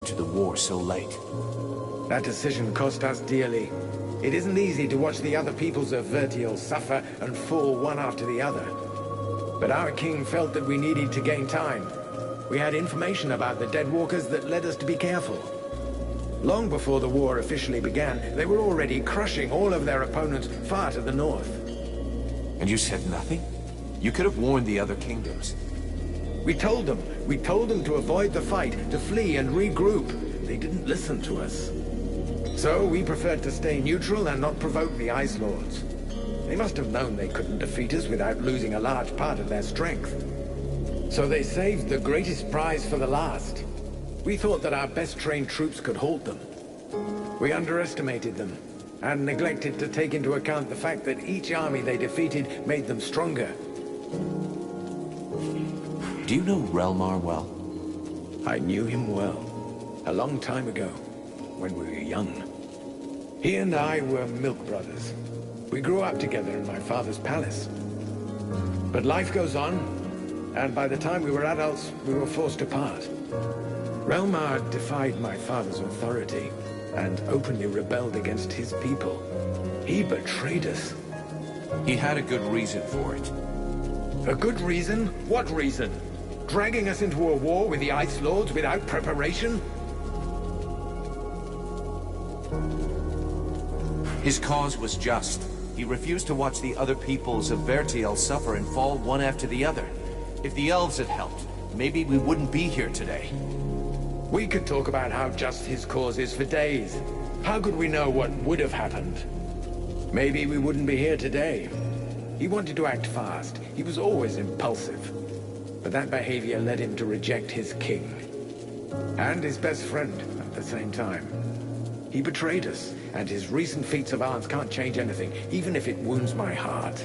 to the war so late. That decision cost us dearly. It isn't easy to watch the other peoples of Vertiel suffer and fall one after the other. But our king felt that we needed to gain time. We had information about the Deadwalkers that led us to be careful. Long before the war officially began, they were already crushing all of their opponents far to the north. And you said nothing? You could have warned the other kingdoms. We told them. We told them to avoid the fight, to flee and regroup. They didn't listen to us. So we preferred to stay neutral and not provoke the Ice Lords. They must have known they couldn't defeat us without losing a large part of their strength. So they saved the greatest prize for the last. We thought that our best-trained troops could halt them. We underestimated them, and neglected to take into account the fact that each army they defeated made them stronger. Do you know Relmar well? I knew him well. A long time ago, when we were young. He and I were milk brothers. We grew up together in my father's palace. But life goes on, and by the time we were adults, we were forced apart. Relmar defied my father's authority, and openly rebelled against his people. He betrayed us. He had a good reason for it. A good reason? What reason? Dragging us into a war with the Ice Lords without preparation? His cause was just. He refused to watch the other peoples of Vertiel suffer and fall one after the other. If the elves had helped, maybe we wouldn't be here today. We could talk about how just his cause is for days. How could we know what would have happened? Maybe we wouldn't be here today. He wanted to act fast. He was always impulsive. But that behavior led him to reject his king. And his best friend at the same time. He betrayed us, and his recent feats of arms can't change anything, even if it wounds my heart.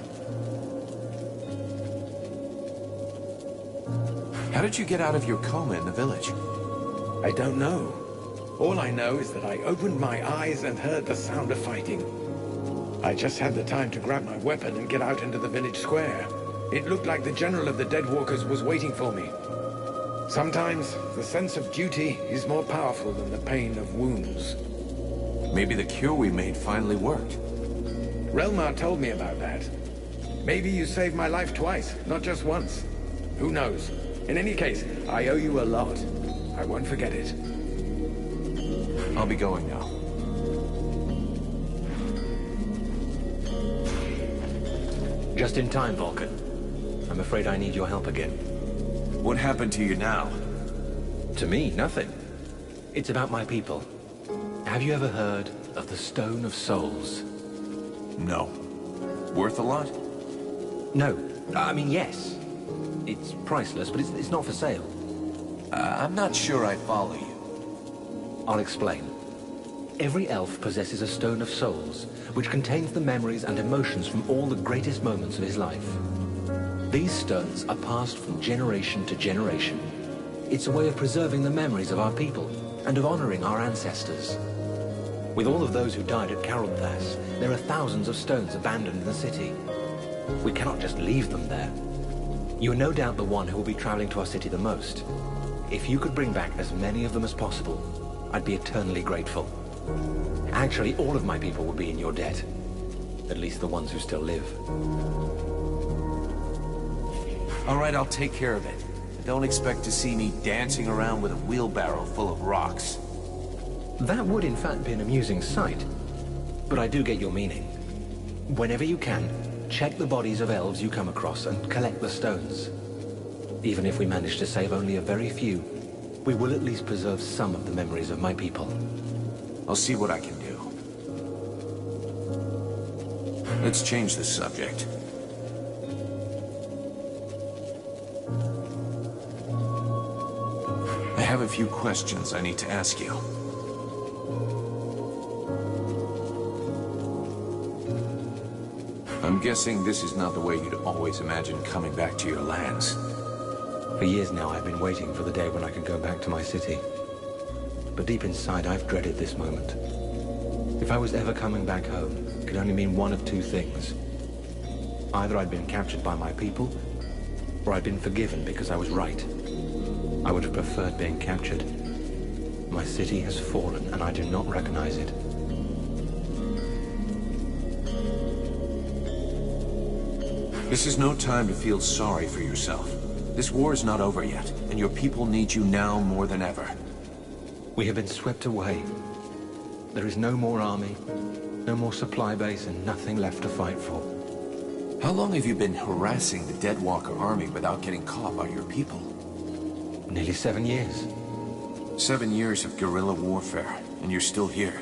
How did you get out of your coma in the village? I don't know. All I know is that I opened my eyes and heard the sound of fighting. I just had the time to grab my weapon and get out into the village square. It looked like the general of the Deadwalkers was waiting for me. Sometimes, the sense of duty is more powerful than the pain of wounds. Maybe the cure we made finally worked. Relmar told me about that. Maybe you saved my life twice, not just once. Who knows? In any case, I owe you a lot. I won't forget it. I'll be going now. Just in time, Vulcan. I'm afraid I need your help again. What happened to you now? To me, nothing. It's about my people. Have you ever heard of the Stone of Souls? No. Worth a lot? No. I mean, yes. It's priceless, but it's not for sale. I'm not sure I follow you. I'll explain. Every elf possesses a Stone of Souls, which contains the memories and emotions from all the greatest moments of his life. These stones are passed from generation to generation. It's a way of preserving the memories of our people and of honoring our ancestors. With all of those who died at Caronthas, there are thousands of stones abandoned in the city. We cannot just leave them there. You are no doubt the one who will be traveling to our city the most. If you could bring back as many of them as possible, I'd be eternally grateful. Actually, all of my people will be in your debt. At least the ones who still live. All right, I'll take care of it. Don't expect to see me dancing around with a wheelbarrow full of rocks. That would in fact be an amusing sight. But I do get your meaning. Whenever you can, check the bodies of elves you come across and collect the stones. Even if we manage to save only a very few, we will at least preserve some of the memories of my people. I'll see what I can do. Let's change the subject. I have a few questions I need to ask you. I'm guessing this is not the way you'd always imagine coming back to your lands. For years now, I've been waiting for the day when I can go back to my city. But deep inside, I've dreaded this moment. If I was ever coming back home, it could only mean one of two things. Either I'd been captured by my people, or I'd been forgiven because I was right. I would have preferred being captured. My city has fallen, and I do not recognize it. This is no time to feel sorry for yourself. This war is not over yet, and your people need you now more than ever. We have been swept away. There is no more army, no more supply base, and nothing left to fight for. How long have you been harassing the Deadwalker army without getting caught by your people? Nearly 7 years. 7 years of guerrilla warfare, and you're still here.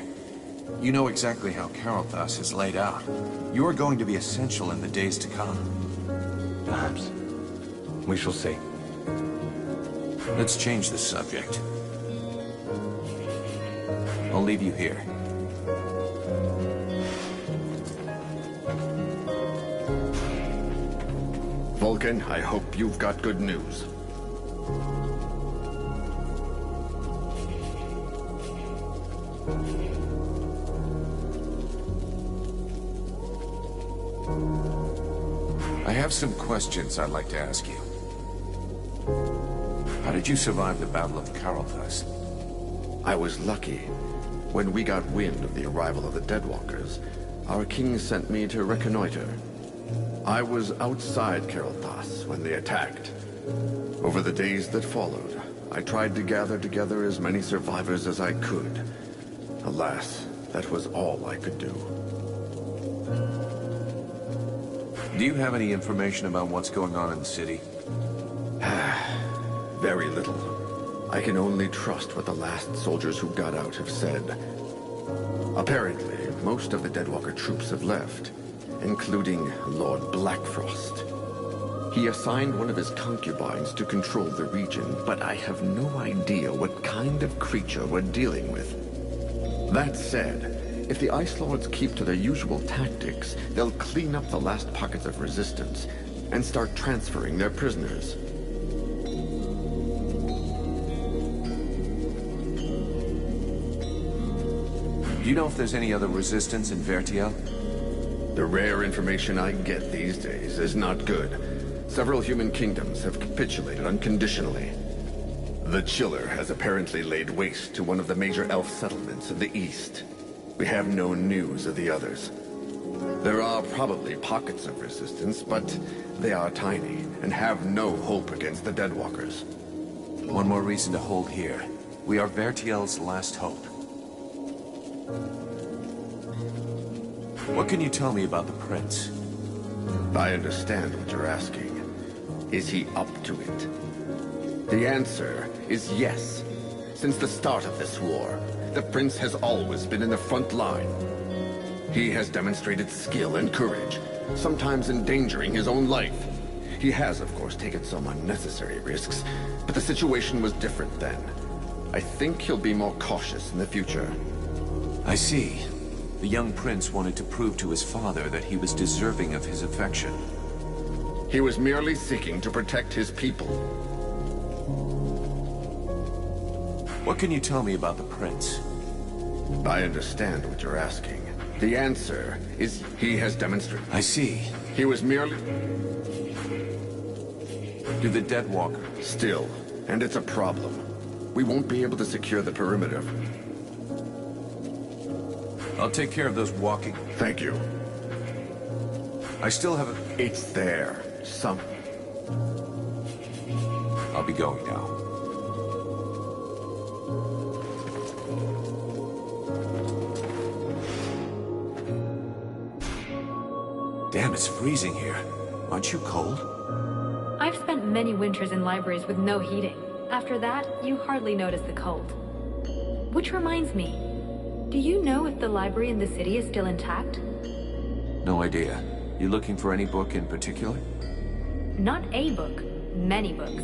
You know exactly how Karilthas is laid out. You are going to be essential in the days to come. Perhaps. We shall see. Let's change the subject. I'll leave you here. Vulcan, I hope you've got good news. I have some questions I'd like to ask you. How did you survive the Battle of Karilthas? I was lucky. When we got wind of the arrival of the Deadwalkers, our king sent me to reconnoiter. I was outside Karilthas when they attacked. Over the days that followed, I tried to gather together as many survivors as I could. Alas, that was all I could do. Do you have any information about what's going on in the city? Very little. I can only trust what the last soldiers who got out have said. Apparently, most of the Deadwalker troops have left, including Lord Blackfrost. He assigned one of his concubines to control the region, but I have no idea what kind of creature we're dealing with. That said, if the Ice Lords keep to their usual tactics, they'll clean up the last pockets of resistance and start transferring their prisoners. Do you know if there's any other resistance in Vertiel? The rare information I get these days is not good. Several human kingdoms have capitulated unconditionally. The Chiller has apparently laid waste to one of the major elf settlements in the east. We have no news of the others. There are probably pockets of resistance, but they are tiny and have no hope against the Deadwalkers. One more reason to hold here. We are Vertiel's last hope. What can you tell me about the Prince? I understand what you're asking. Is he up to it? The answer is yes. Since the start of this war, the Prince has always been in the front line. He has demonstrated skill and courage, sometimes endangering his own life. He has, of course, taken some unnecessary risks, but the situation was different then. I think he'll be more cautious in the future. I see. The young prince wanted to prove to his father that he was deserving of his affection. He was merely seeking to protect his people. What can you tell me about the prince? I understand what you're asking. The answer is he has demonstrated. I see. He was merely... To the Deadwalker. Still, and it's a problem. We won't be able to secure the perimeter. I'll take care of those walking. Thank you. I still have a... It's there. I'll be going now. Damn, it's freezing here. Aren't you cold? I've spent many winters in libraries with no heating. After that, you hardly notice the cold. Which reminds me, do you know if the library in the city is still intact? No idea. You looking for any book in particular? Not a book, many books.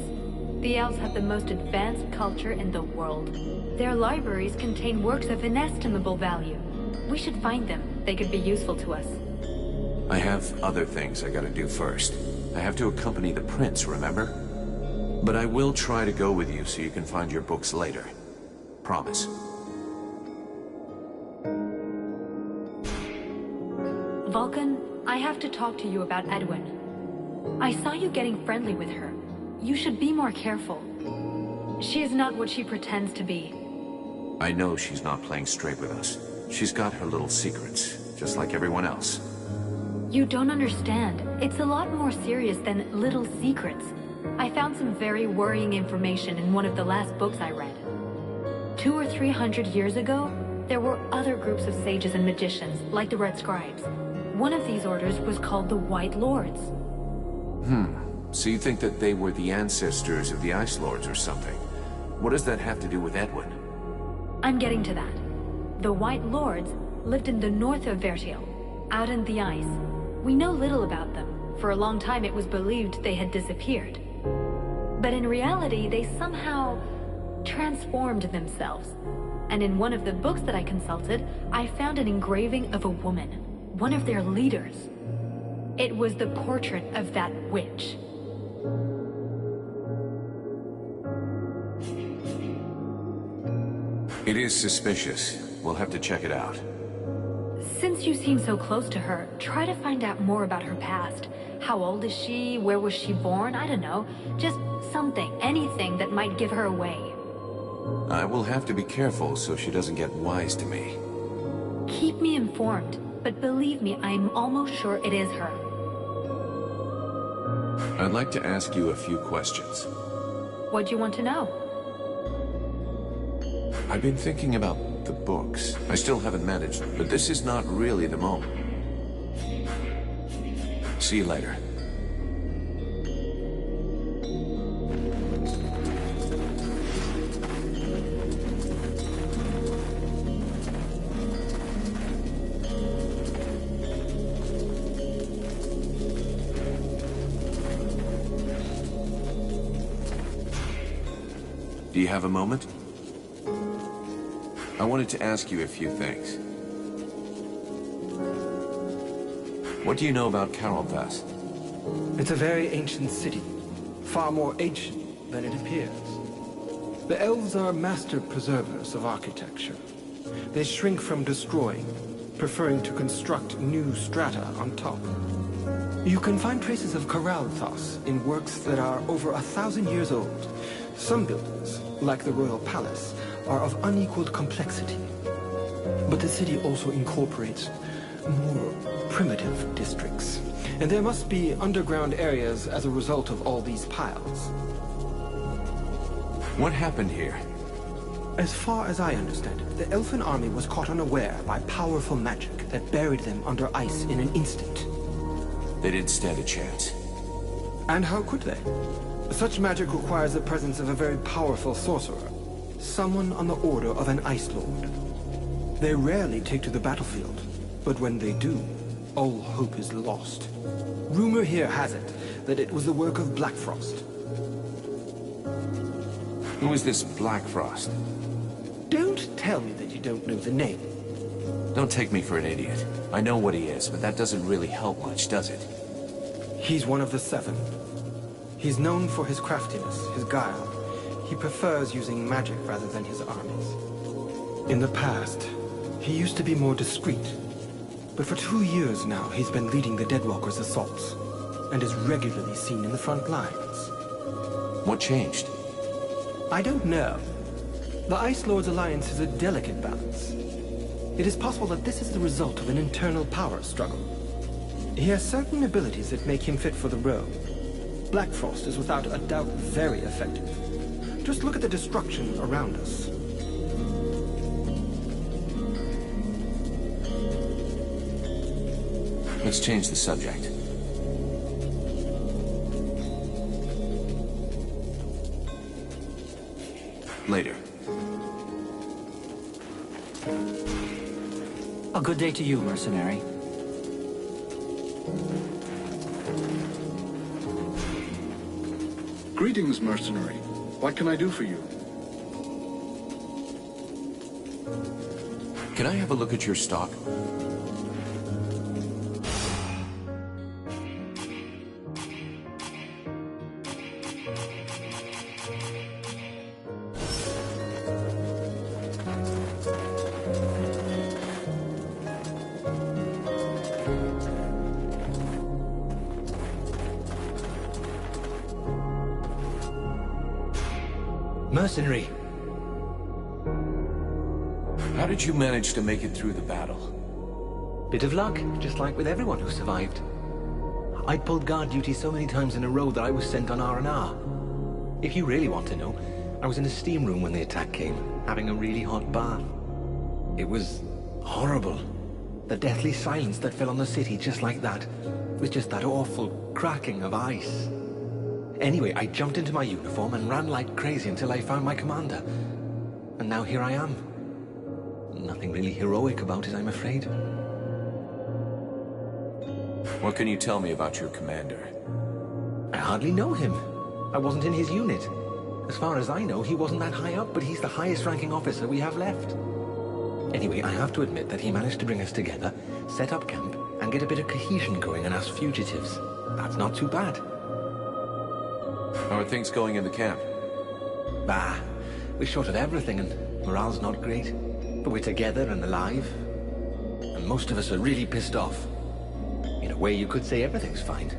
The elves have the most advanced culture in the world. Their libraries contain works of inestimable value. We should find them. They could be useful to us. I have other things I gotta do first. I have to accompany the prince, remember? But I will try to go with you so you can find your books later. Promise. Vulcan, I have to talk to you about Edwin. I saw you getting friendly with her. You should be more careful. She is not what she pretends to be. I know she's not playing straight with us. She's got her little secrets, just like everyone else. You don't understand. It's a lot more serious than little secrets. I found some very worrying information in one of the last books I read. 200 or 300 years ago, there were other groups of sages and magicians, like the Red Scribes. One of these orders was called the White Lords. So you think that they were the ancestors of the Ice Lords or something? What does that have to do with Edwin? I'm getting to that. The White Lords lived in the north of Vertiel, out in the ice. We know little about them. For a long time it was believed they had disappeared. But in reality, they somehow transformed themselves. And in one of the books that I consulted, I found an engraving of a woman, one of their leaders. It was the portrait of that witch. It is suspicious. We'll have to check it out. Since you seem so close to her, try to find out more about her past. How old is she? Where was she born? I don't know. Just something, anything that might give her away. I will have to be careful so she doesn't get wise to me. Keep me informed, but believe me, I'm almost sure it is her. I'd like to ask you a few questions. What do you want to know? I've been thinking about the books. I still haven't managed, but this is not really the moment. See you later. Do you have a moment? I wanted to ask you a few things. What do you know about Carolthas? It's a very ancient city. Far more ancient than it appears. The elves are master preservers of architecture. They shrink from destroying, preferring to construct new strata on top. You can find traces of Carolthas in works that are over 1,000 years old. Some buildings, like the Royal Palace, are of unequaled complexity. But the city also incorporates more primitive districts. And there must be underground areas as a result of all these piles. What happened here? As far as I understand it, the Elfin army was caught unaware by powerful magic that buried them under ice in an instant. They didn't stand a chance. And how could they? Such magic requires the presence of a very powerful sorcerer. Someone on the order of an Ice Lord. They rarely take to the battlefield, but when they do, all hope is lost. Rumor here has it that it was the work of Blackfrost. Who is this Blackfrost? Don't tell me that you don't know the name. Don't take me for an idiot. I know what he is, but that doesn't really help much, does it? He's one of the Seven. He's known for his craftiness, his guile. He prefers using magic rather than his armies. In the past, he used to be more discreet. But for 2 years now, he's been leading the Deadwalkers' assaults, and is regularly seen in the front lines. What changed? I don't know. The Ice Lord's alliance is a delicate balance. It is possible that this is the result of an internal power struggle. He has certain abilities that make him fit for the role. Blackfrost is without a doubt very effective. Just look at the destruction around us. Let's change the subject. Later. A good day to you, mercenary. Greetings, mercenary. What can I do for you? Can I have a look at your stock? Mercenary. How did you manage to make it through the battle? Bit of luck, just like with everyone who survived. I'd pulled guard duty so many times in a row that I was sent on R&R. If you really want to know, I was in a steam room when the attack came, having a really hot bath. It was horrible. The deathly silence that fell on the city just like that, with just that awful cracking of ice. Anyway, I jumped into my uniform and ran like crazy until I found my commander. And now here I am. Nothing really heroic about it, I'm afraid. What can you tell me about your commander? I hardly know him. I wasn't in his unit. As far as I know, he wasn't that high up, but he's the highest ranking officer we have left. Anyway, I have to admit that he managed to bring us together, set up camp, and get a bit of cohesion going in us fugitives. That's not too bad. How are things going in the camp? Bah, we're short of everything and morale's not great. But we're together and alive. And most of us are really pissed off. In a way, you could say everything's fine.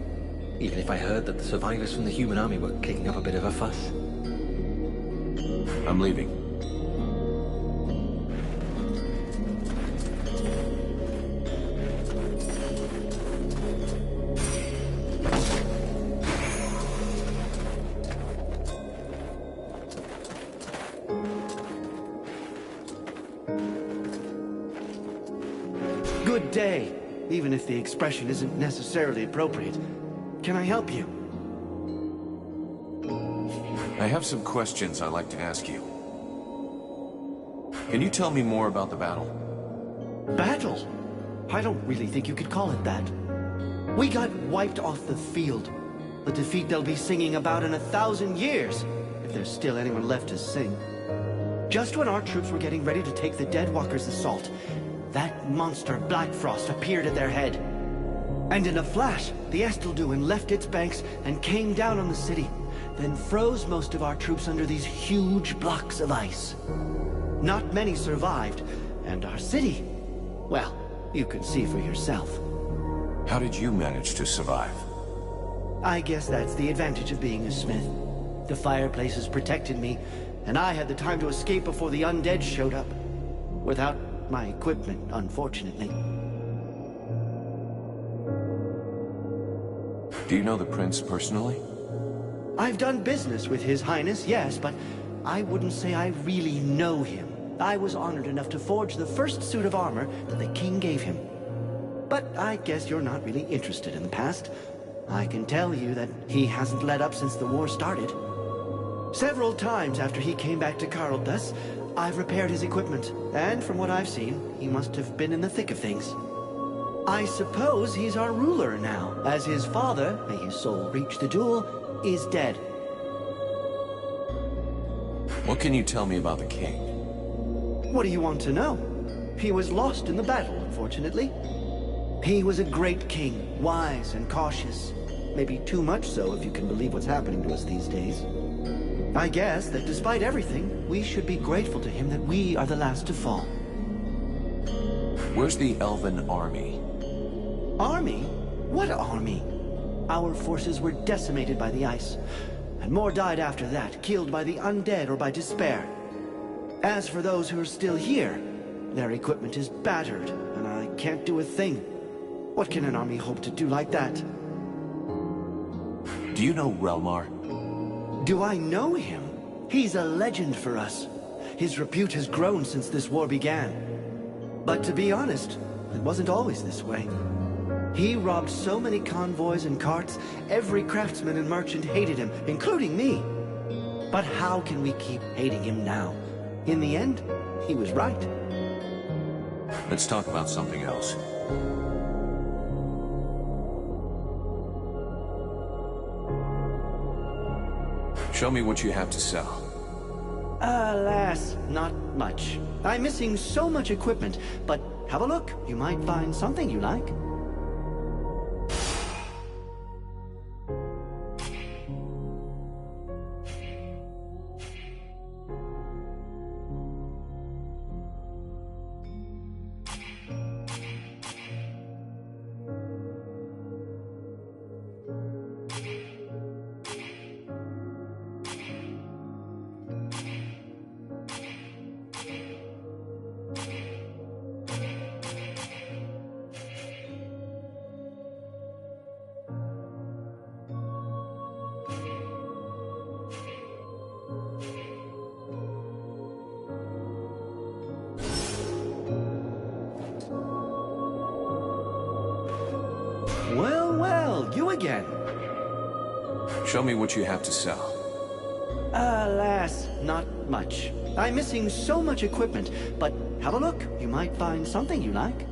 Even if I heard that the survivors from the human army were kicking up a bit of a fuss. I'm leaving. Good day, even if the expression isn't necessarily appropriate. Can I help you? I have some questions I'd like to ask you. Can you tell me more about the battle? Battle? I don't really think you could call it that. We got wiped off the field. A defeat they'll be singing about in 1,000 years, if there's still anyone left to sing. Just when our troops were getting ready to take the Deadwalkers' assault, that monster Blackfrost appeared at their head. And in a flash, the Estelduin left its banks and came down on the city, then froze most of our troops under these huge blocks of ice. Not many survived, and our city, well, you can see for yourself. How did you manage to survive? I guess that's the advantage of being a smith. The fireplaces protected me, and I had the time to escape before the undead showed up. Without my equipment, unfortunately. Do you know the prince personally? I've done business with His Highness, yes, but I wouldn't say I really know him. I was honored enough to forge the first suit of armor that the king gave him. But I guess you're not really interested in the past. I can tell you that he hasn't let up since the war started. Several times after he came back to Carlthus, I've repaired his equipment, and from what I've seen, he must have been in the thick of things. I suppose he's our ruler now, as his father, may his soul reach the jewel, is dead. What can you tell me about the king? What do you want to know? He was lost in the battle, unfortunately. He was a great king, wise and cautious. Maybe too much so if you can believe what's happening to us these days. I guess that despite everything, we should be grateful to him that we are the last to fall. Where's the Elven army? Army? What army? Our forces were decimated by the ice, and more died after that, killed by the undead or by despair. As for those who are still here, their equipment is battered, and I can't do a thing. What can an army hope to do like that? Do you know Relmar? Do I know him? He's a legend for us. His repute has grown since this war began. But to be honest, it wasn't always this way. He robbed so many convoys and carts, every craftsman and merchant hated him, including me. But how can we keep hating him now? In the end, he was right. Let's talk about something else. Show me what you have to sell. Alas, not much. I'm missing so much equipment, but have a look. You might find something you like. again. Show me what you have to sell. Alas, not much. I'm missing so much equipment, but have a look. You might find something you like.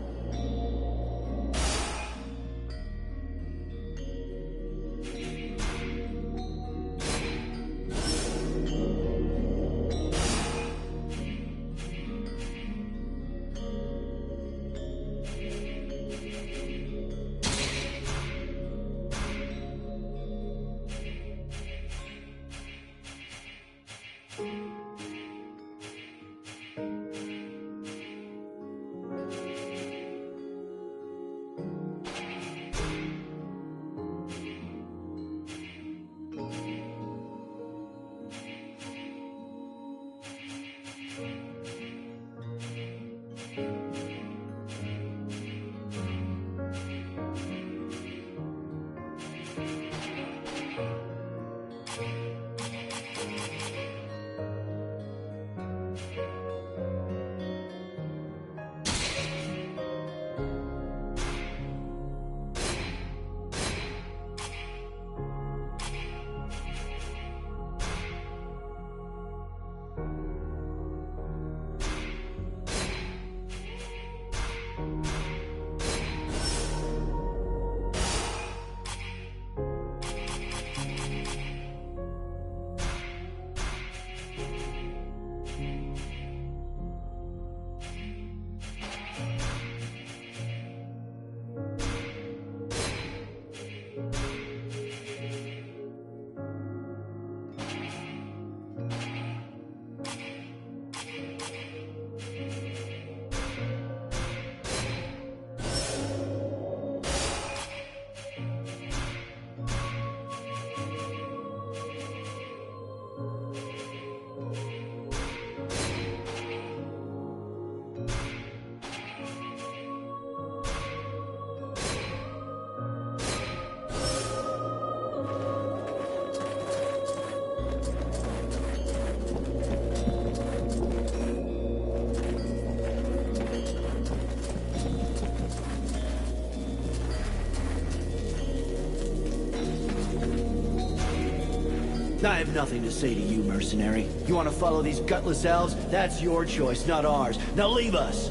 I have nothing to say to you, mercenary. You want to follow these gutless elves? That's your choice, not ours. Now leave us!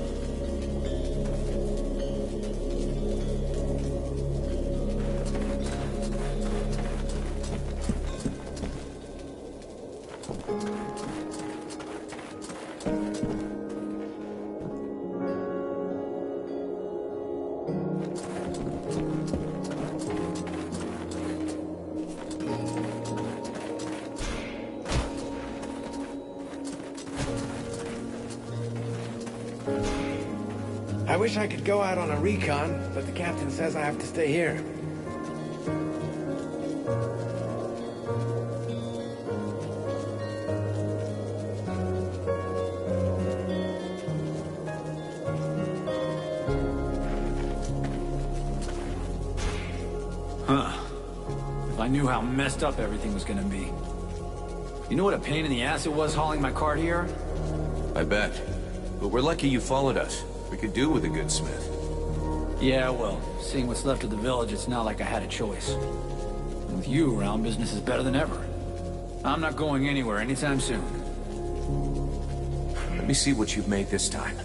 I wish I could go out on a recon, but the captain says I have to stay here. Huh. If I knew how messed up everything was gonna be. You know what a pain in the ass it was hauling my cart here? I bet. But we're lucky you followed us. We could do with a good smith. Yeah, well, seeing what's left of the village, it's not like I had a choice. And with you around, business is better than ever. I'm not going anywhere anytime soon. Let me see what you've made this time.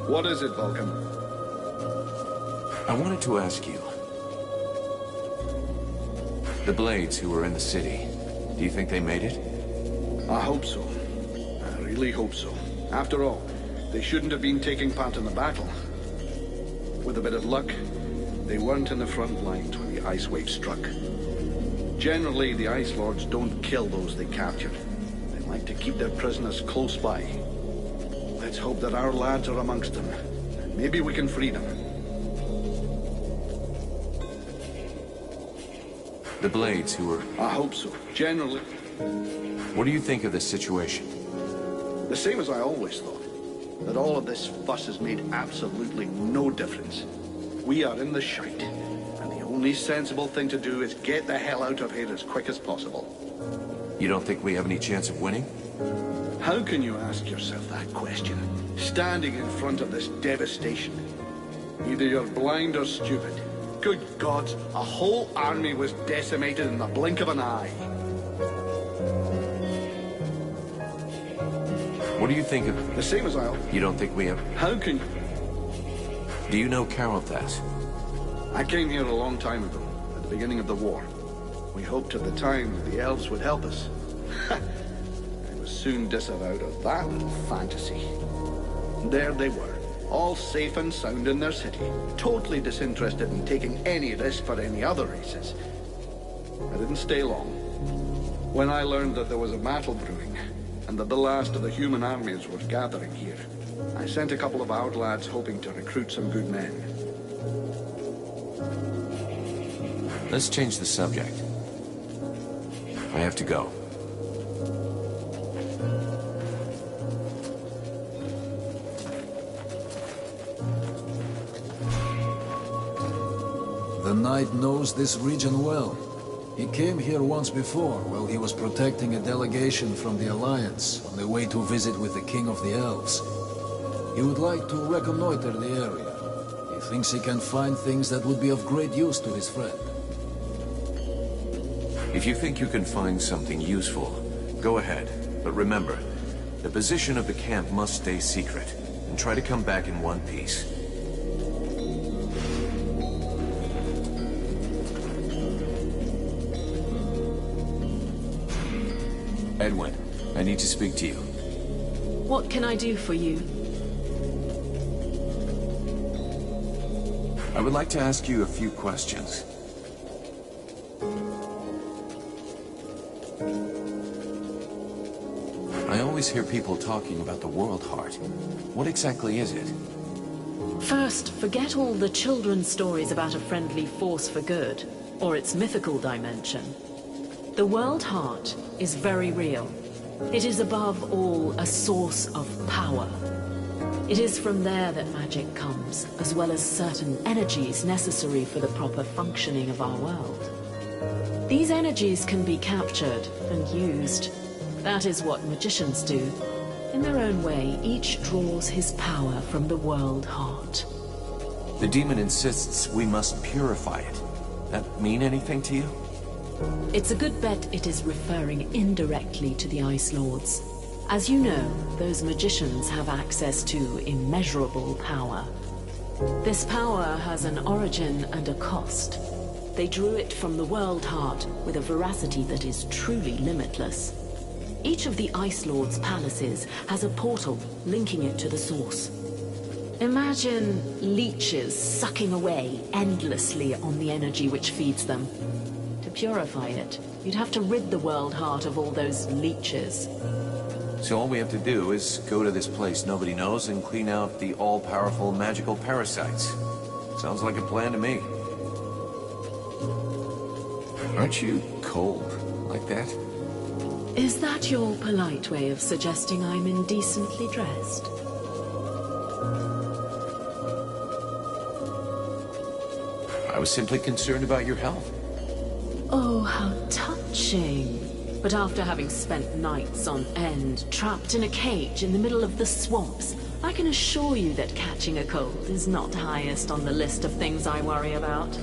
What is it, Vulcan? I wanted to ask you. The Blades who were in the city, do you think they made it? I hope so. I really hope so. After all, they shouldn't have been taking part in the battle. With a bit of luck, they weren't in the front lines when the ice wave struck. Generally, the Ice Lords don't kill those they captured. They like to keep their prisoners close by. Let's hope that our lads are amongst them. Maybe we can free them. The Blades who were... I hope so. Generally, What do you think of this situation? the same as I always thought. That all of this fuss has made absolutely no difference. We are in the shite, and the only sensible thing to do is get the hell out of here as quick as possible. You don't think we have any chance of winning? How can you ask yourself that question, standing in front of this devastation? Either you're blind or stupid. Good God, a whole army was decimated in the blink of an eye. What do you think of... The same as I'll... You don't think we have... How can... Do you know Carothas? I came here a long time ago, at the beginning of the war. We hoped at the time that the elves would help us. I was soon disavowed of that little fantasy. There they were, all safe and sound in their city, totally disinterested in taking any risk for any other races. I didn't stay long. When I learned that there was a battle brewing, and that the last of the human armies was gathering here, I sent a couple of our lads hoping to recruit some good men. Let's change the subject. I have to go. The Knight knows this region well. He came here once before, while he was protecting a delegation from the Alliance on their way to visit with the King of the Elves. He would like to reconnoiter the area. He thinks he can find things that would be of great use to his friend. If you think you can find something useful, go ahead. But remember, the position of the camp must stay secret, and try to come back in one piece. Edwin, I need to speak to you. What can I do for you? I would like to ask you a few questions. I always hear people talking about the World Heart. What exactly is it? First, forget all the children's stories about a friendly force for good, or its mythical dimension. The World Heart is very real. It is above all a source of power. It is from there that magic comes, as well as certain energies necessary for the proper functioning of our world. These energies can be captured and used. That is what magicians do. In their own way, each draws his power from the World Heart. The demon insists we must purify it. That mean anything to you? It's a good bet it is referring indirectly to the Ice Lords. As you know, those magicians have access to immeasurable power. This power has an origin and a cost. They drew it from the World Heart with a veracity that is truly limitless. Each of the Ice Lords' palaces has a portal linking it to the source. Imagine leeches sucking away endlessly on the energy which feeds them. To purify it, you'd have to rid the World Heart of all those leeches. So all we have to do is go to this place nobody knows and clean out the all-powerful magical parasites. Sounds like a plan to me. Aren't you cold like that? Is that your polite way of suggesting I'm indecently dressed? I was simply concerned about your health. Oh, how touching. But after having spent nights on end, trapped in a cage in the middle of the swamps, I can assure you that catching a cold is not highest on the list of things I worry about.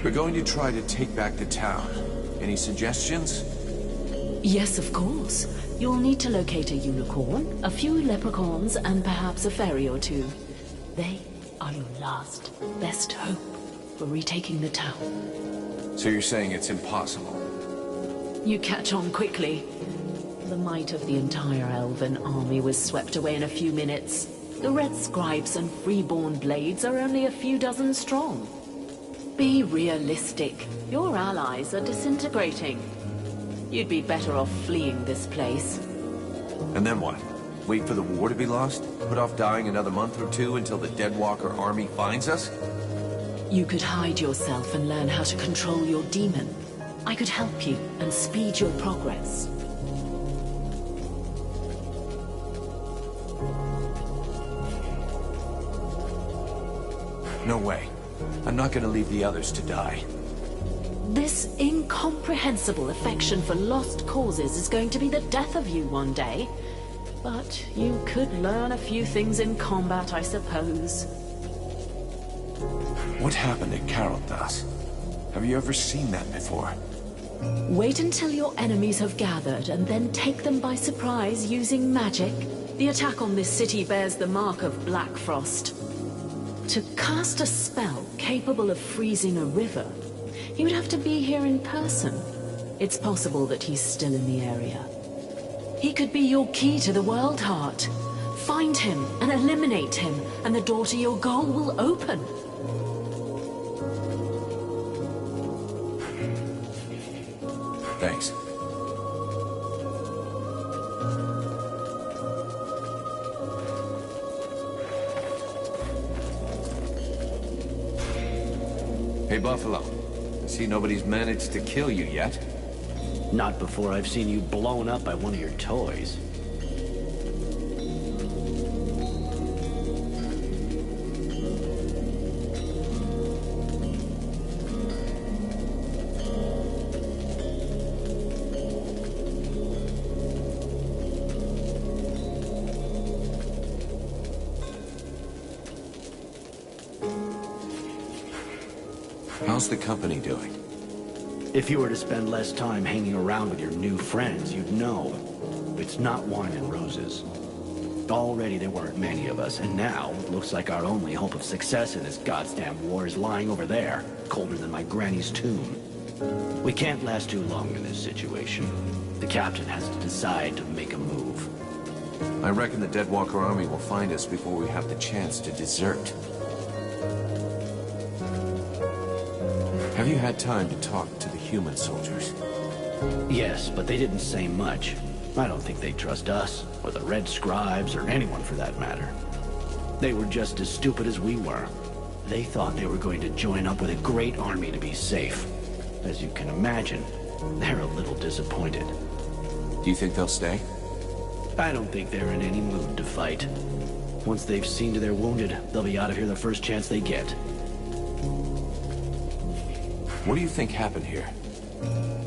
We're going to try to take back the town. Any suggestions? Yes, of course. You'll need to locate a unicorn, a few leprechauns, and perhaps a fairy or two. They are your last, best hope for retaking the town. So you're saying it's impossible? You catch on quickly. The might of the entire elven army was swept away in a few minutes. The red scribes and freeborn blades are only a few dozen strong. Be realistic. Your allies are disintegrating. You'd be better off fleeing this place. And then what? Wait for the war to be lost? Put off dying another month or two until the Deadwalker army finds us? You could hide yourself and learn how to control your demon. I could help you and speed your progress. No way. I'm not gonna leave the others to die. This incomprehensible affection for lost causes is going to be the death of you one day. But you could learn a few things in combat, I suppose. What happened at Caroldas? Have you ever seen that before? Wait until your enemies have gathered and then take them by surprise using magic. The attack on this city bears the mark of Black Frost. To cast a spell capable of freezing a river, he would have to be here in person. It's possible that he's still in the area. He could be your key to the World Heart. Find him and eliminate him, and the door to your goal will open. Thanks. Hey, Buffalo. I see nobody's managed to kill you yet. Not before I've seen you blown up by one of your toys. How's the company doing? If you were to spend less time hanging around with your new friends, you'd know. It's not wine and roses. Already there weren't many of us, and now it looks like our only hope of success in this goddamn war is lying over there, colder than my granny's tomb. We can't last too long in this situation. The captain has to decide to make a move. I reckon the Deadwalker army will find us before we have the chance to desert. Have you had time to talk to the human soldiers? Yes, but they didn't say much. I don't think they trust us, or the Red Scribes, or anyone for that matter. They were just as stupid as we were. They thought they were going to join up with a great army to be safe. As you can imagine, they're a little disappointed. Do you think they'll stay? I don't think they're in any mood to fight. Once they've seen to their wounded, they'll be out of here the first chance they get. What do you think happened here?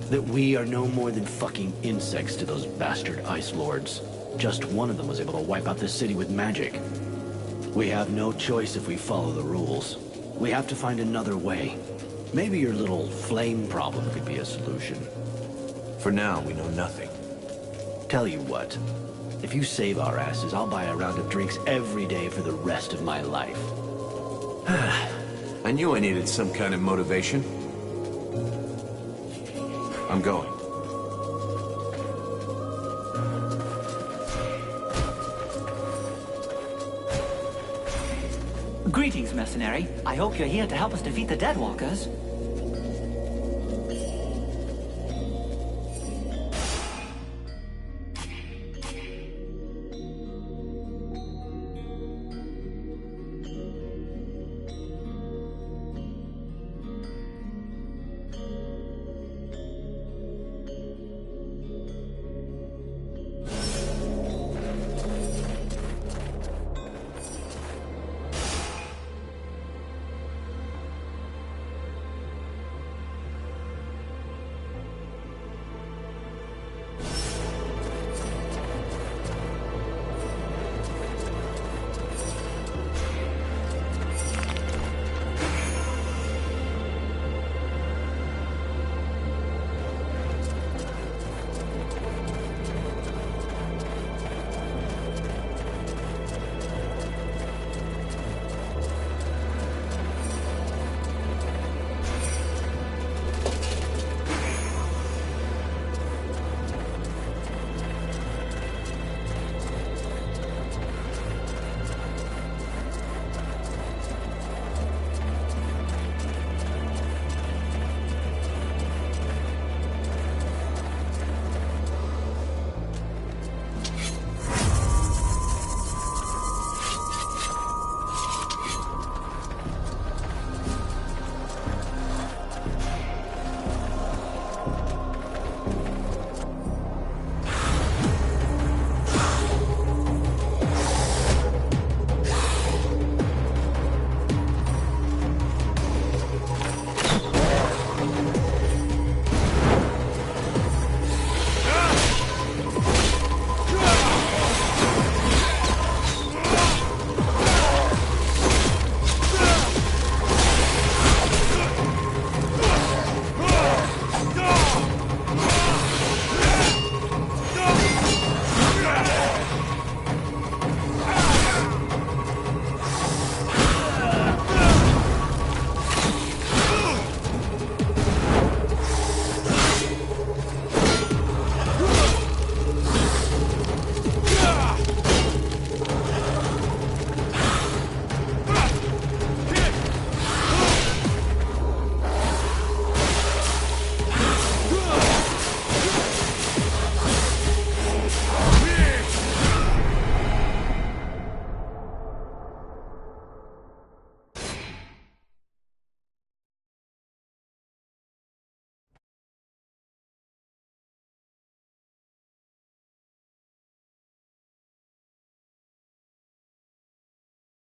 That we are no more than fucking insects to those bastard Ice Lords. Just one of them was able to wipe out this city with magic. We have no choice if we follow the rules. We have to find another way. Maybe your little flame problem could be a solution. For now, we know nothing. Tell you what, if you save our asses, I'll buy a round of drinks every day for the rest of my life. I knew I needed some kind of motivation. I'm going. Greetings, mercenary. I hope you're here to help us defeat the Deadwalkers.